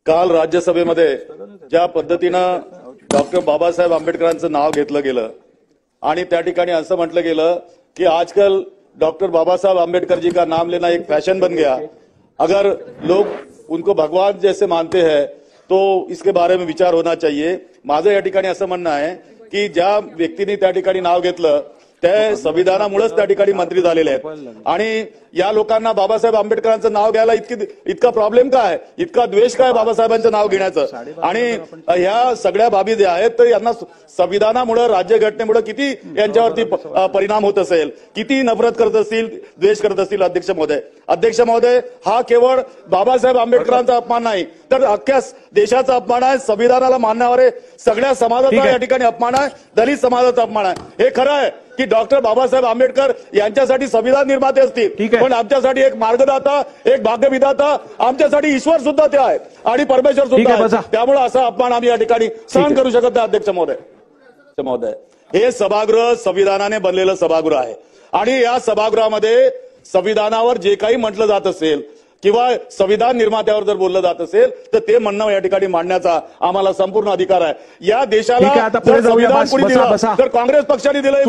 काल राज्यसभेमध्ये ज्या पद्धतीनं डॉक्टर बाबासाहेब आंबेडकरांचं नाव घेतलं गेलं आणि त्या ठिकाणी असं म्हटलं गेलं कि आजकल डॉक्टर बाबा साहब आम्बेडकर जी का नाम लेना एक फैशन बन गया, अगर लोग उनको भगवान जैसे मानते हैं तो इसके बारे में विचार होना चाहिए। माझं या ठिकाणी असं म्हणणं आहे की ज्या व्यक्तीने त्या ठिकाणी नाव घेतलं ते संविधानामुळेच त्या ठिकाणी मंत्री झालेले आहेत आणि या लोकांना बाबासाहेब आंबेडकरांचं नाव घ्यायला इतका प्रॉब्लेम काय, इतका द्वेष काय बाबासाहेबांचं नाव घेण्याचं। आणि ह्या सगळ्या बाबी ज्या आहेत तर यांना संविधानामुळे, राज्यघटनेमुळे किती यांच्यावरती परिणाम होत असेल, किती नफरत करत असतील, द्वेष करत असतील। अध्यक्ष महोदय, हा केवळ बाबासाहेब आंबेडकरांचा अपमान नाही तर अख्ख्या देशाचा अपमान आहे, संविधानाला मानणारे सगळ्या समाजाचा या ठिकाणी अपमान आहे, दलित समाजाचा अपमान आहे। हे खरं आहे की डॉक्टर बाबासाहेब आंबेडकर यांच्यासाठी संविधान निर्माते असतील, पण आमच्यासाठी एक मार्गदाता, एक भाग्यविधाता, आमच्यासाठी ईश्वर सुद्धा ते आहेत आणि परमेश्वर सुद्धा आहे। त्यामुळे असा अपमान आम्ही या ठिकाणी सहन करू शकत नाही। अध्यक्ष महोदय, हे सभागृह संविधानाने बनलेलं सभागृह आहे आणि या सभागृहामध्ये संविधानावर जे काही म्हटलं जात असेल किंवा संविधान निर्मात्यावर जर बोललं जात असेल तर ते म्हणणं या ठिकाणी मांडण्याचा आम्हाला संपूर्ण अधिकार आहे। या देशाला संविधान कोणी दिलं तर काँग्रेस पक्षाने दिलं।